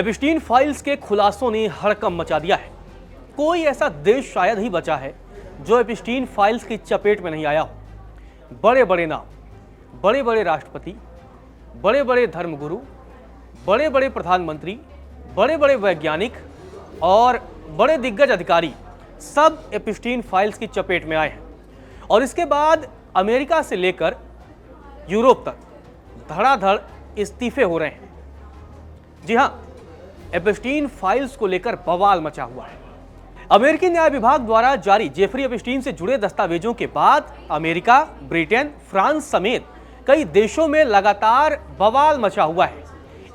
एपिस्टीन files के खुलासों ने हड़कंप मचा दिया है। कोई ऐसा देश शायद ही बचा है जो एपिस्टीन फाइल्स की चपेट में नहीं आया हो। बड़े बड़े नाम, बड़े बड़े राष्ट्रपति, बड़े बड़े धर्मगुरु, बड़े बड़े प्रधानमंत्री, बड़े बड़े वैज्ञानिक और बड़े दिग्गज अधिकारी सब एपिस्टीन फाइल्स की चपेट में आए हैं। और इसके बाद अमेरिका से लेकर यूरोप तक धड़ाधड़ इस्तीफे हो रहे हैं। जी हां, एपिस्टीन फाइल्स को लेकर बवाल मचा हुआ है। अमेरिकी न्याय विभाग द्वारा जारी जेफरी एपिस्टीन से जुड़े दस्तावेजों के बाद अमेरिका, ब्रिटेन, फ्रांस समेत कई देशों में लगातार बवाल मचा हुआ है।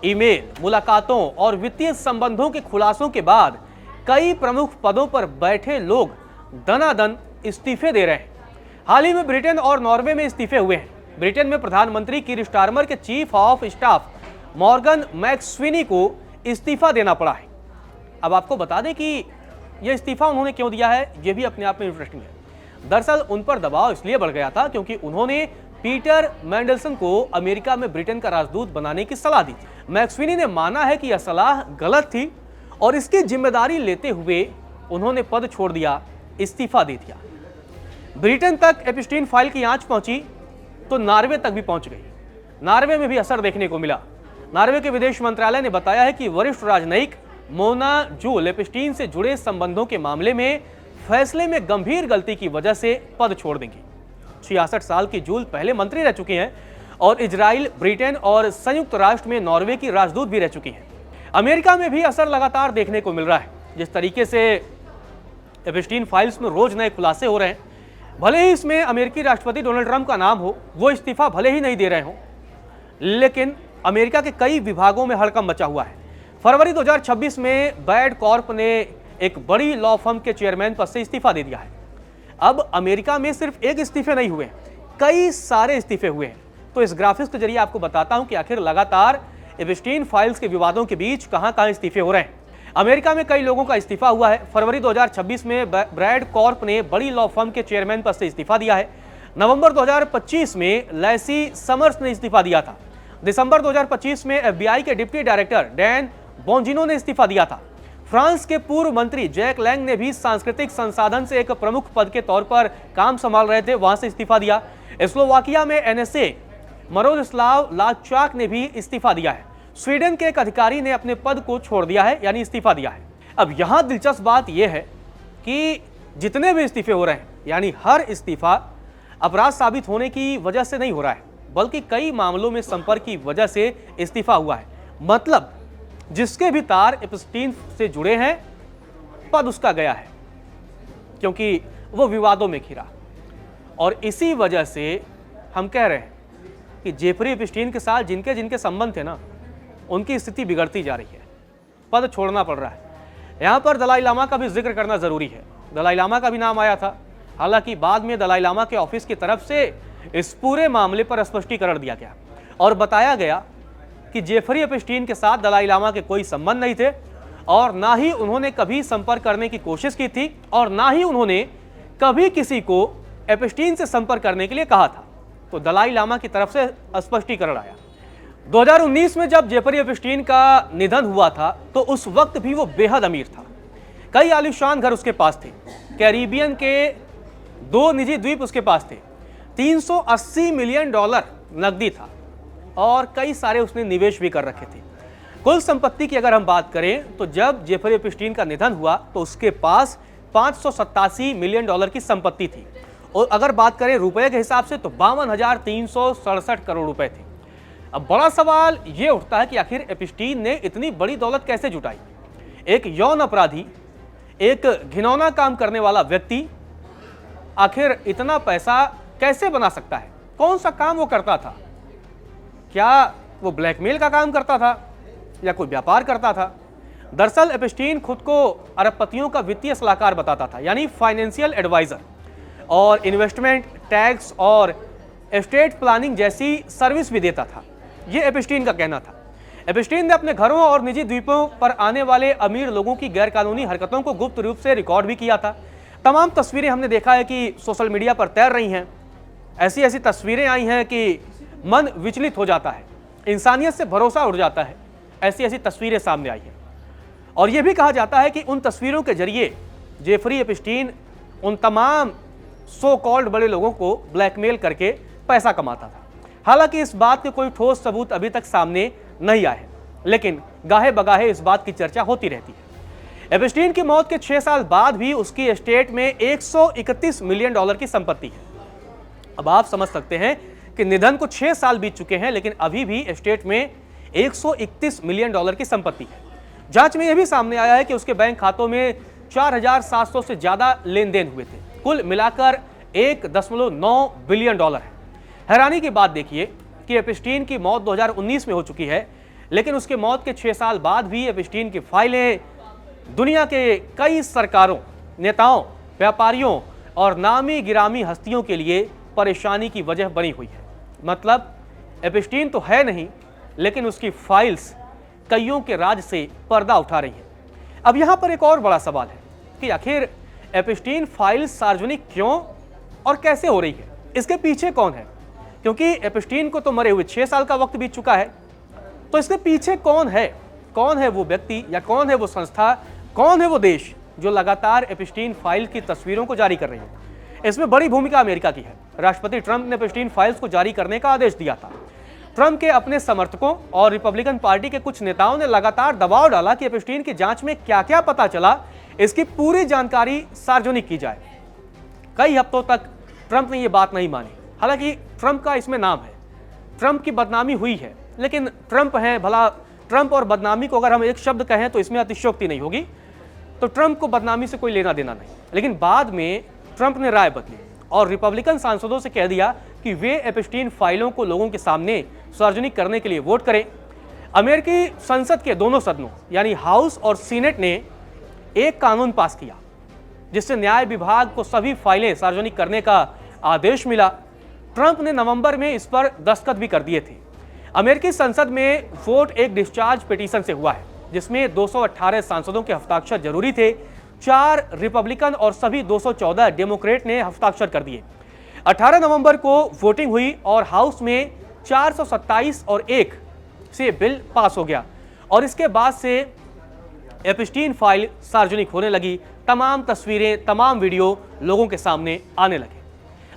ईमेल, मुलाकातों और वित्तीय संबंधों के खुलासों के बाद कई प्रमुख पदों पर बैठे लोग दनादन इस्तीफे दे रहे हैं। हाल ही में ब्रिटेन और नॉर्वे में इस्तीफे हुए हैं। ब्रिटेन में प्रधानमंत्री कीर स्टारमर के चीफ ऑफ स्टाफ मॉर्गन मैक्सविनी को इस्तीफा देना पड़ा है। अब आपको बता दें कि यह इस्तीफा उन्होंने क्यों दिया है, यह भी अपने आप में इंटरेस्टिंग है। दरअसल उन पर दबाव इसलिए बढ़ गया था क्योंकि उन्होंने पीटर मैंडलसन को अमेरिका में ब्रिटेन का राजदूत बनाने की सलाह दी थी। मैक्सविनी ने माना है कि यह सलाह गलत थी और इसकी जिम्मेदारी लेते हुए उन्होंने पद छोड़ दिया, इस्तीफा दे दिया। ब्रिटेन तक एपिस्टीन फाइल की आंच पहुंची तो नॉर्वे तक भी पहुंच गई। नॉर्वे में भी असर देखने को मिला। नॉर्वे के विदेश मंत्रालय ने बताया है कि वरिष्ठ राजनयिक मोना जुल एपिस्टीन से जुड़े संबंधों के मामले में फैसले में गंभीर गलती की वजह से पद छोड़ देंगी। 66 साल की जुल पहले मंत्री रह चुकी हैं और इजराइल, ब्रिटेन और संयुक्त राष्ट्र में नॉर्वे की राजदूत भी रह चुकी हैं। अमेरिका में भी असर लगातार देखने को मिल रहा है। जिस तरीके से एपिस्टीन फाइल्स में रोज नए खुलासे हो रहे हैं, भले ही इसमें अमेरिकी राष्ट्रपति डोनाल्ड ट्रंप का नाम हो, वो इस्तीफा भले ही नहीं दे रहे हो, लेकिन अमेरिका के कई विभागों में हड़कंप मचा हुआ है। फरवरी 2026 में बैड कॉर्प ने एक बड़ी लॉ फर्म के चेयरमैन पद से इस्तीफा दे दिया है। अब अमेरिका में सिर्फ एक इस्तीफे नहीं हुए, कई सारे इस्तीफे हुए हैं। तो इस ग्राफिक्स के जरिए आपको बताता हूं कि आखिर लगातार एपिस्टीन फाइल्स के विवादों के बीच कहां-कहां इस्तीफे हो रहे हैं। अमेरिका में कई लोगों का इस्तीफा हुआ है। फरवरी 2026 में ब्रैड कॉर्प ने बड़ी लॉ फर्म के चेयरमैन पद से इस्तीफा दिया है। नवंबर 2025 में लैसी समर्स ने इस्तीफा दिया था। दिसंबर 2025 में एफबीआई के डिप्टी डायरेक्टर डैन बोंजिनो ने इस्तीफा दिया था। फ्रांस के पूर्व मंत्री जैक लैंग ने भी सांस्कृतिक संसाधन से एक प्रमुख पद के तौर पर काम संभाल रहे थे, वहां से इस्तीफा दिया। स्लोवाकिया में एनएसए मरोस्लाव लाचाक ने भी इस्तीफा दिया है। स्वीडन के एक अधिकारी ने अपने पद को छोड़ दिया है, यानी इस्तीफा दिया है। अब यहां दिलचस्प बात यह है कि जितने भी इस्तीफे हो रहे हैं, यानी हर इस्तीफा अपराध साबित होने की वजह से नहीं हो रहा है, बल्कि कई मामलों में संपर्क की वजह से इस्तीफा हुआ है। मतलब जिसके भी तार एपिस्टीन से जुड़े हैं, पद उसका गया है क्योंकि वो विवादों में घिरा। और इसी वजह से हम कह रहे हैं कि जेफरी एपिस्टीन के साथ जिनके जिनके संबंध थे ना, उनकी स्थिति बिगड़ती जा रही है, पद छोड़ना पड़ रहा है। यहाँ पर दलाई लामा का भी जिक्र करना जरूरी है। दलाई लामा का भी नाम आया था, हालांकि बाद में दलाई लामा के ऑफिस की तरफ से इस पूरे मामले पर स्पष्टीकरण दिया गया और बताया गया कि जेफरी एपिस्टीन के साथ दलाई लामा के कोई संबंध नहीं थे और ना ही उन्होंने कभी संपर्क करने की कोशिश की थी और ना ही उन्होंने कभी किसी को एपिस्टीन से संपर्क करने के लिए कहा था। तो दलाई लामा की तरफ से स्पष्टीकरण आया। 2019 में जब जेफरी एपिस्टीन का निधन हुआ था तो उस वक्त भी वो बेहद अमीर था। कई आलीशान घर उसके पास थे। कैरिबियन के 2 निजी द्वीप उसके पास थे। $380 मिलियन नकदी था और कई सारे उसने निवेश भी कर रखे थे। कुल संपत्ति की अगर हम बात करें तो जब जेफरी एपिस्टीन का निधन हुआ तो उसके पास $587 मिलियन की संपत्ति थी और अगर बात करें रुपए के हिसाब से तो 52,367 करोड़ रुपए थे। अब बड़ा सवाल यह उठता है कि आखिर एपिस्टीन ने इतनी बड़ी दौलत कैसे जुटाई। एक यौन अपराधी, एक घिनौना काम करने वाला व्यक्ति आखिर इतना पैसा कैसे बना सकता है? कौन सा काम वो करता था? क्या वो ब्लैकमेल का काम करता था या कोई व्यापार करता था? दरअसल एपिस्टीन खुद को अरबपतियों का वित्तीय सलाहकार बताता था, यानी फाइनेंशियल एडवाइजर, और इन्वेस्टमेंट, टैक्स और एस्टेट प्लानिंग जैसी सर्विस भी देता था। यह एपिस्टीन का कहना था। एपिस्टीन ने अपने घरों और निजी द्वीपों पर आने वाले अमीर लोगों की गैरकानूनी हरकतों को गुप्त रूप से रिकॉर्ड भी किया था। तमाम तस्वीरें हमने देखा है कि सोशल मीडिया पर तैर रही हैं। ऐसी ऐसी तस्वीरें आई हैं कि मन विचलित हो जाता है, इंसानियत से भरोसा उड़ जाता है। ऐसी ऐसी तस्वीरें सामने आई हैं। और यह भी कहा जाता है कि उन तस्वीरों के जरिए जेफरी एप्स्टीन उन तमाम सो कॉल्ड बड़े लोगों को ब्लैकमेल करके पैसा कमाता था। हालांकि इस बात के कोई ठोस सबूत अभी तक सामने नहीं आए, लेकिन गाहे बगाहे इस बात की चर्चा होती रहती है। एप्स्टीन की मौत के 6 साल बाद भी उसकी एस्टेट में $131 मिलियन की संपत्ति है। अब आप समझ सकते हैं कि निधन को 6 साल बीत चुके हैं, लेकिन अभी भी एस्टेट में $131 मिलियन की संपत्ति है। जांच में यह भी सामने आया है कि उसके बैंक खातों में 4,700 से ज्यादा लेन देन हुए थे। कुल मिलाकर $1.9 बिलियन है। हैरानी की बात देखिए कि एप्स्टीन की मौत 2019 में हो चुकी है, लेकिन उसके मौत के 6 साल बाद भी एप्स्टीन की फाइलें दुनिया के कई सरकारों, नेताओं, व्यापारियों और नामी गिरामी हस्तियों के लिए परेशानी की वजह बनी हुई है। मतलब एप्स्टीन तो है नहीं, लेकिन उसकी फाइल्स कईयों के राज से पर्दा उठा रही हैं। अब यहां पर एक और बड़ा सवाल है कि आखिर एप्स्टीन फाइल्स सार्वजनिक क्यों और कैसे हो रही है, इसके पीछे कौन है? क्योंकि एप्स्टीन को तो मरे हुए 6 साल का वक्त बीत चुका है, तो इसके पीछे कौन है? कौन है वो व्यक्ति या कौन है वो संस्था, कौन है वो देश जो लगातार एप्स्टीन फाइल की तस्वीरों को जारी कर रही है? इसमें बड़ी भूमिका अमेरिका की है। राष्ट्रपति ट्रंप ने एप्स्टीन फाइल्स को जारी करने का आदेश दिया था। ट्रंप के अपने समर्थकों और रिपब्लिकन पार्टी के कुछ नेताओं ने लगातार दबाव डाला कि एप्स्टीन की जांच में क्या क्या पता चला, इसकी पूरी जानकारी सार्वजनिक की जाए। कई हफ्तों तक ट्रंप ने यह बात नहीं मानी। हालांकि ट्रंप का इसमें नाम है, ट्रंप की बदनामी हुई है, लेकिन ट्रंप है भला। ट्रंप और बदनामी को अगर हम एक शब्द कहें तो इसमें अतिशयोक्ति नहीं होगी, तो ट्रंप को बदनामी से कोई लेना देना नहीं। लेकिन बाद में ट्रंप ने राय बदली और रिपब्लिकन सांसदों से कह दिया कि वे एप्स्टीन फाइलों को लोगों के सामने सार्वजनिक करने के लिए वोट करें। अमेरिकी संसद के दोनों सदनों यानी हाउस और सीनेट ने एक कानून पास किया, जिससे न्याय विभाग को सभी फाइलें सार्वजनिक करने का आदेश मिला। ट्रंप ने नवंबर में इस पर दस्तखत भी कर दिए थे। अमेरिकी संसद में वोट एक डिस्चार्ज पिटीशन से हुआ है, जिसमें 218 सांसदों के हस्ताक्षर जरूरी थे। 4 रिपब्लिकन और सभी 214 डेमोक्रेट ने हस्ताक्षर कर दिए। 18 नवंबर को वोटिंग हुई और हाउस में 427 और 1 से बिल पास हो गया और इसके बाद से एप्स्टीन फाइल सार्वजनिक होने लगी। तमाम तस्वीरें, तमाम वीडियो लोगों के सामने आने लगे।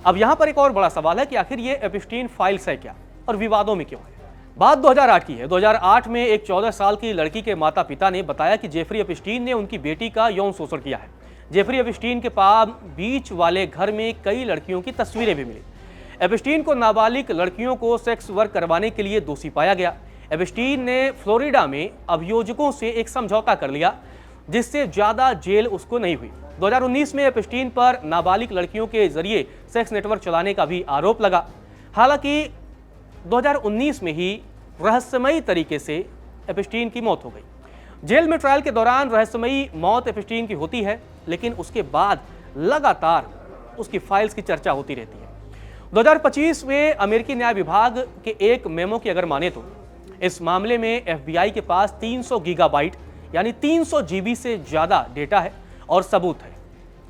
अब यहां पर एक और बड़ा सवाल है कि आखिर ये एप्स्टीन फाइल्स है क्या और विवादों में क्यों है? बात 2008 की है। 2008 में एक 14 साल की लड़की के माता पिता ने बताया कि जेफरी एप्स्टीन ने उनकी बेटी का यौन शोषण किया है। जेफरी एप्स्टीन के पास बीच वाले घर में कई लड़कियों की तस्वीरें भी मिली। एप्स्टीन को नाबालिग लड़कियों को सेक्स वर्क करवाने के लिए दोषी पाया गया। एप्स्टीन ने फ्लोरिडा में अभियोजकों से एक समझौता कर लिया, जिससे ज्यादा जेल उसको नहीं हुई। 2019 में एप्स्टीन पर नाबालिग लड़कियों के जरिए सेक्स नेटवर्क चलाने का भी आरोप लगा। हालांकि 2019 में ही रहस्यमयी तरीके से एप्स्टीन की मौत हो गई। जेल में ट्रायल के दौरान रहस्यमयी मौत एप्स्टीन की होती है, लेकिन उसके बाद लगातार उसकी फाइल्स की चर्चा होती रहती है। 2025 में अमेरिकी न्याय विभाग के एक मेमो की अगर माने तो इस मामले में FBI के पास 300 गीगाबाइट यानी 300 GB से ज्यादा डेटा है और सबूत है।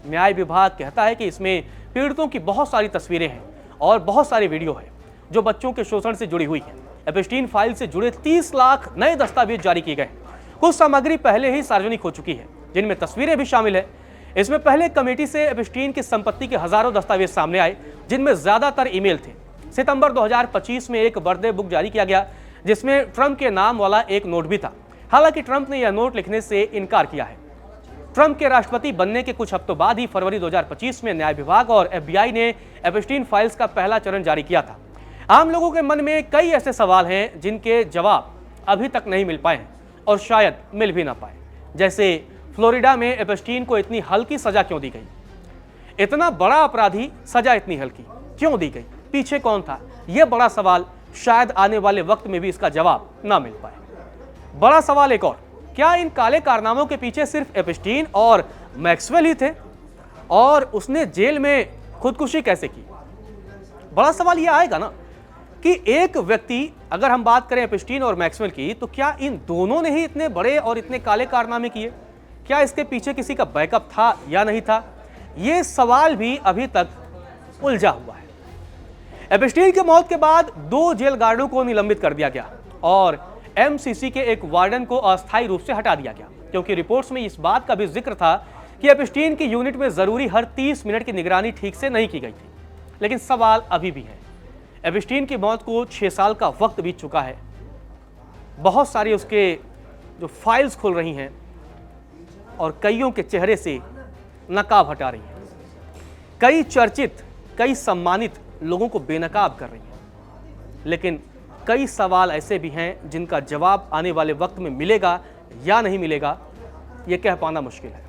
न्याय विभाग कहता है कि इसमें पीड़ितों की बहुत सारी तस्वीरें हैं और बहुत सारे वीडियो है जो बच्चों के शोषण से जुड़ी हुई है। एप्स्टीन फाइल से जुड़े 30 लाख नए दस्तावेज जारी किए गए। कुछ सामग्री पहले ही सार्वजनिक हो चुकी है, जिनमें तस्वीरें भी शामिल है। इसमें पहले कमेटी से एप्स्टीन की संपत्ति के हजारों दस्तावेज सामने आए, जिनमें ज्यादातर ईमेल थे। सितंबर 2025 में एक बर्थडे बुक जारी किया गया, जिसमें ट्रंप के नाम वाला एक नोट भी था। हालांकि ट्रंप ने यह नोट लिखने से इनकार किया है। ट्रंप के राष्ट्रपति बनने के कुछ हफ्तों बाद ही फरवरी 2025 में न्याय विभाग और FBI ने एप्स्टीन फाइल्स का पहला चरण जारी किया था। आम लोगों के मन में कई ऐसे सवाल हैं जिनके जवाब अभी तक नहीं मिल पाए हैं और शायद मिल भी ना पाए। जैसे फ्लोरिडा में एप्स्टीन को इतनी हल्की सजा क्यों दी गई? इतना बड़ा अपराधी सजा इतनी हल्की क्यों दी गई? पीछे कौन था? यह बड़ा सवाल शायद आने वाले वक्त में भी इसका जवाब ना मिल पाए। बड़ा सवाल एक और, क्या इन काले कारनामों के पीछे सिर्फ एप्स्टीन और मैक्सवेल ही थे और उसने जेल में खुदकुशी कैसे की? बड़ा सवाल यह आएगा ना कि एक व्यक्ति, अगर हम बात करें एप्स्टीन और मैक्सवेल की, तो क्या इन दोनों ने ही इतने बड़े और इतने काले कारनामे किए? क्या इसके पीछे किसी का बैकअप था या नहीं था? यह सवाल भी अभी तक उलझा हुआ है। एप्स्टीन की मौत के बाद 2 जेल गार्डों को निलंबित कर दिया गया और एमसीसी के एक वार्डन को अस्थायी रूप से हटा दिया गया, क्योंकि रिपोर्ट्स में इस बात का भी जिक्र था कि एपस्टीन की यूनिट में जरूरी हर 30 मिनट की निगरानी ठीक से नहीं की गई थी। लेकिन सवाल अभी भी है, एपस्टीन की मौत को 6 साल का वक्त बीत चुका है, बहुत सारी उसके जो फाइल्स खुल रही हैं और कईयों के चेहरे से नकाब हटा रही हैं, कई चर्चित, कई सम्मानित लोगों को बेनकाब कर रही हैं। लेकिन कई सवाल ऐसे भी हैं जिनका जवाब आने वाले वक्त में मिलेगा या नहीं मिलेगा, यह कह पाना मुश्किल है।